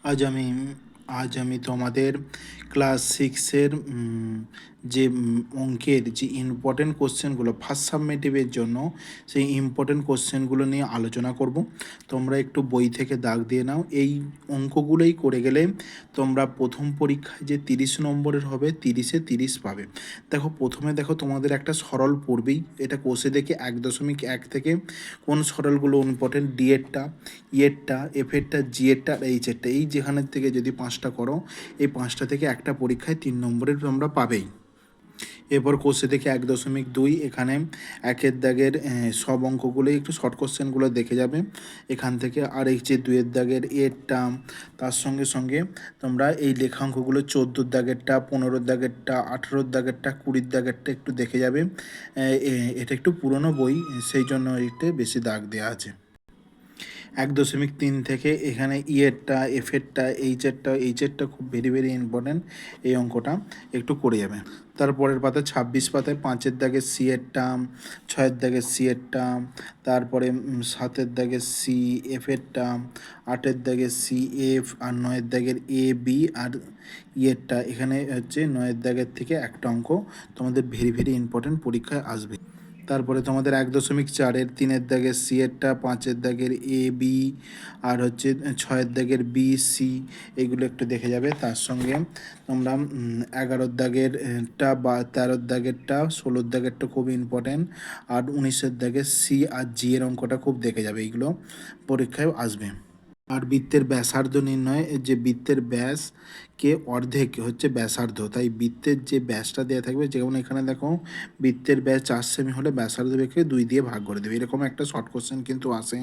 আজ আমি আজ আমি তোমাদের ক্লাস সিক্সের যে অঙ্কের যে ইম্পর্টেন্ট কোশ্চেনগুলো ফার্স্ট সাবমিটিভের জন্য সেই ইম্পর্টেন্ট কোশ্চেনগুলো নিয়ে আলোচনা করব। তোমরা একটু বই থেকে দাগ দিয়ে নাও। এই অঙ্কগুলোই করে গেলে তোমরা প্রথম পরীক্ষায় যে 30 নম্বরের হবে 30-এ 30 পাবে। দেখো প্রথমে দেখো তোমাদের একটা সরল পড়বেই, এটা কোষে দেখে 1.1 থেকে কোন সরলগুলো ইম্পর্টেন্ট, ডি এরটা, ইয়েরটা, এফেরটা, জি এরটা আর এইচ এরটা, এই যেখানের থেকে যদি 5টা করো এই 5টা থেকে একটা পরীক্ষায় 3 নম্বরের তোমরা পাবেই। এরপর কোষে দেখে 1.2 এখানে একের দাগের সব অঙ্কগুলোই একটু শর্ট কোশ্চেনগুলো দেখে যাবে এখান থেকে। আর এই যে 2-এর দাগের এরটা, তার সঙ্গে সঙ্গে তোমরা এই লেখা অঙ্কগুলো 14-র দাগেরটা, 15-র দাগেরটা, 18-র দাগেরটা, 20-র দাগেরটা একটু দেখে যাবে। এটা একটু পুরনো বই, সেই জন্য একটু বেশি দাগ দেওয়া আছে। 1.3 থেকে এখানে ইয়েরটা, এফেরটা, এইচেরটা খুব ভেরি ভেরি ইম্পর্টেন্ট। এই অঙ্কটা একটু করে যাবে। তারপরের পাতায় 26 পাতায় 5-এর দাগের সি এরটা, 6-এর দাগের সি এরটা, তারপরে 7-এর দাগের সি এফেরটা, 8-এর দাগের সি এফ, আর 9-এর দাগের এ বি আর ইয়েরটা। এখানে হচ্ছে 9-এর দাগের থেকে একটা অঙ্ক তোমাদের ভেরি ভেরি ইম্পর্টেন্ট পরীক্ষায় আসবে। তারপরে তোমাদের 1.4-এর 3-এর দাগের সি এরটা, 5-এর দাগের এ বি আর হচ্ছে 6-এর দাগের বি সি, এগুলো একটু দেখে যাবে। তার সঙ্গে তোমরা 11-র দাগেরটা বা 13-র দাগেরটা, 16-র দাগেরটা খুব ইম্পর্টেন্ট, আর 19-এর দাগের সি আর জি এর অঙ্কটা খুব দেখে যাবে, এইগুলো পরীক্ষায় আসবে। আর বৃত্তের ব্যাসার্ধ নির্ণয়, যে বৃত্তের ব্যাস কে অর্ধেক হচ্ছে ব্যাসার্ধ, তাই বৃত্তের যে ব্যাসটা দেওয়া থাকবে, যেমন এখানে দেখো বৃত্তের ব্যাস 4 সেমি হলে ব্যাসার্ধ বেঁকে 2 দিয়ে ভাগ করে দেবে, এরকম একটা শর্ট কোশ্চেন কিন্তু আসে।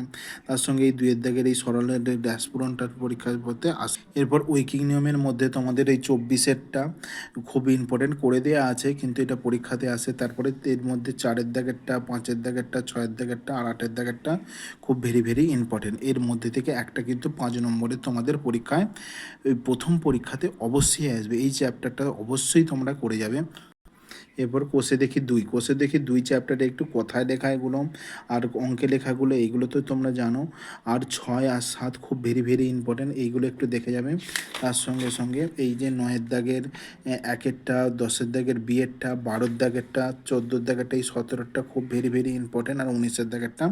তার সঙ্গে এই 2-এর দাগের এই সরলের ড্যাশ পূরণটার পরীক্ষার পড়তে আসে। এরপর ঐকিক নিয়মের মধ্যে তোমাদের এই 24-এরটা খুব ইম্পর্টেন্ট করে দেওয়া আছে, কিন্তু এটা পরীক্ষাতে আসে। তারপরে এর মধ্যে 4-এর দাগেরটা, 5-এর দাগেরটা, 6-এর দাগেরটা আর 8-এর দাগেরটা খুব ভেরি ভেরি ইম্পর্টেন্ট। এর মধ্যে থেকে একটা কিন্তু 5 নম্বরে তোমাদের পরীক্ষায় ওই প্রথম পরীক্ষাতে অবশ্যই আসবে, এই চ্যাপ্টারটা অবশ্যই তোমরা করে যাবে। এরপর কোষে দেখি দুই চ্যাপ্টারে একটু কথায় লেখা এগুলো আর অঙ্কে লেখাগুলো, এইগুলো তো তোমরা জানো। আর 6 আর 7 খুব ভেরি ভেরি ইম্পর্টেন্ট, এইগুলো একটু দেখে যাবে। তার সঙ্গে সঙ্গে এই যে 9-এর দাগের একেরটা, 10-এর দাগের বিয়েরটা, 12-র দাগেরটা, 14-র দাগেরটা, এই 17-টা খুব ভেরি ভেরি ইম্পর্টেন্ট, আর 19-এর দাগেরটা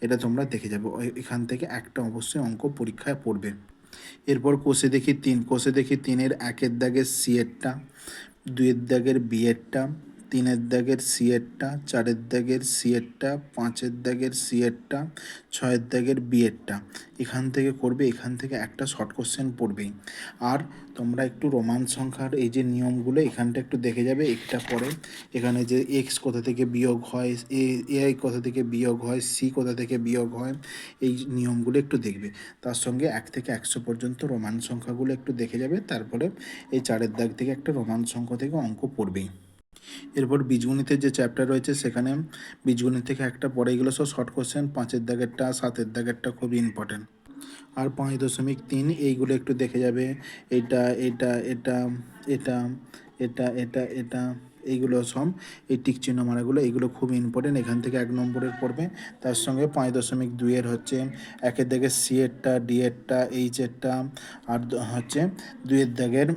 এটা তোমরা দেখে যাবে। এখান থেকে একটা অবশ্যই অঙ্ক পরীক্ষায় পড়বে। এরপর কোষে দেখি 3-এর 1-এর দাগের সি এরটা, 2-এর দাগের বি এরটা, 3-এর দাগের সি এরটা, 4-এর দাগের সি এরটা, 5-এর দাগের সি এরটা, 6-এর দাগের বি এরটা, এখান থেকে করবে। এখান থেকে একটা শর্ট কোশ্চেন পড়বেই। আর তোমরা একটু রোমান সংখ্যার এই যে নিয়মগুলো এখানটা একটু দেখে যাবে। একটা পরে এখানে যে এক্স কোথা থেকে বিয়োগ হয়, এআই কোথা থেকে বিয়োগ হয়, সি কোথা থেকে বিয়োগ হয়, এই নিয়মগুলো একটু দেখবে। তার সঙ্গে 1 থেকে 100 পর্যন্ত রোমান সংখ্যাগুলো একটু দেখে যাবে। তারপরে এই 4-এর দাগ থেকে একটা রোমান সংখ্যা থেকে অঙ্ক পড়বেই। এরপর বীজগণিতের যে চ্যাপ্টার রয়েছে সেখানে বীজগণিত থেকে একটা পড়ে, এগুলো সব শর্ট কোশ্চেন। 5-এর দাগেরটা, 7-এর দাগেরটা খুবই ইম্পর্টেন্ট। আর 5.3 এইগুলো একটু দেখে যাবে। এটা এটা এটা এটা এটা এটা এটা এইগুলো সব, এই টিক চিহ্ন মারাগুলো এইগুলো খুব ইম্পর্টেন্ট, এখান থেকে 1 নম্বরের পড়বে। তার সঙ্গে 5.2-এর হচ্ছে 1-এর দাগের সি এরটা, ডি এরটা, এইচ এরটা, আর হচ্ছে 2-এর দাগের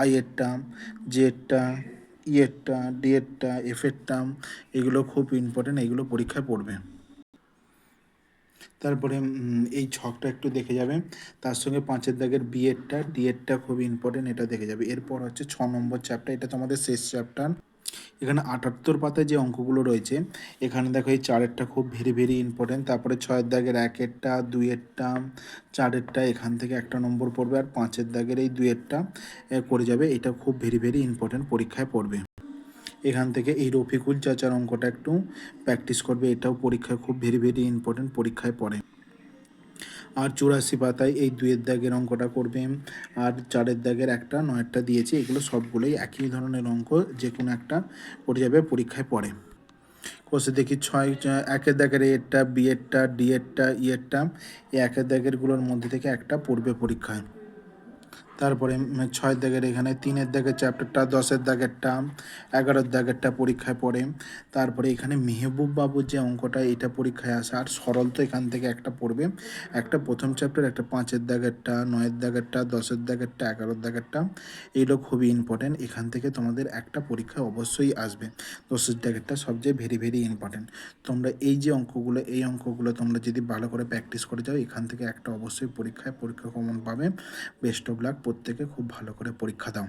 আই এরটা, জে এরটা, ই এরটা, ডি এরটা, এফ এরটা, এগুলো খুব ইম্পর্টেন্ট, এইগুলো পরীক্ষায় পড়বে। তারপরে এই ছকটা একটু দেখে যাবে। তার সঙ্গে 5-এর দাগের বি এরটা, ডি এরটা খুব ইম্পর্টেন্ট, এটা দেখে যাবে। এরপর হচ্ছে 6 নম্বর চ্যাপ্টার, এটা তোমাদের শেষ চ্যাপ্টার। এখানে 78 পাতায় যে অঙ্কগুলো রয়েছে, এখানে দেখো এই 4-এরটা খুব ভেরি ভেরি ইম্পর্টেন্ট। তারপরে 6-এর দাগের 1-এরটা, 2-এরটা, 4-এরটা এখান থেকে একটা নম্বর পড়বে, আর 5-এর দাগের এই 2-এরটা করে যাবে। এটা খুব ভেরি ভেরি ইম্পর্টেন্ট, পরীক্ষায় পড়বে। এখান থেকে এই রফিকুল চাচার অঙ্কটা একটু প্র্যাকটিস করবে, এটাও পরীক্ষায় খুব ভেরি ভেরি ইম্পর্টেন্ট, পরীক্ষায় পড়ে। আর 84 পাতায় এই 2-এর দাগের অঙ্কটা করবে, আর 4-এর দাগের একটা, 9-এরটা দিয়েছি, এগুলো সবগুলোই একই ধরনের অঙ্ক, যে কোনো একটা পড়ে যাবে, পরীক্ষায় পড়ে। কোষে দেখি 1-এর দাগের এরটা, বি এরটা, ডি এরটা, ই এরটা, এই 1-এর দাগেরগুলোর মধ্যে থেকে একটা পড়বে পরীক্ষায়। তারপরে 6 দাগের এখানে 3 দাগের চ্যাপ্টারটা, 10 দাগেরটা, 11 দাগেরটা পরীক্ষায় পড়ে। তারপরে এখানে মেহবুব বাবুর যে অঙ্কটা, এটা পরীক্ষায় আসে। আর সরল তো এখান থেকে একটা পড়বে, একটা প্রথম চ্যাপ্টার, একটা 5 দাগেরটা, 9 দাগেরটা, 10 দাগেরটা, 11 দাগেরটা, এইগুলো খুবই ইম্পর্টেন্ট। এখান থেকে তোমাদের একটা পরীক্ষায় অবশ্যই আসবে। 10 দাগেরটা সবচেয়ে ভেরি ভেরি ইম্পর্টেন্ট। তোমরা এই যে অঙ্কগুলো, এই অঙ্কগুলো তোমরা যদি ভালো করে প্র্যাকটিস করে যাও, এখান থেকে একটা অবশ্যই পরীক্ষা কমন পাবে। বেস্ট অফ লাক, প্রত্যেকে খুব ভালো করে পরীক্ষা দাও।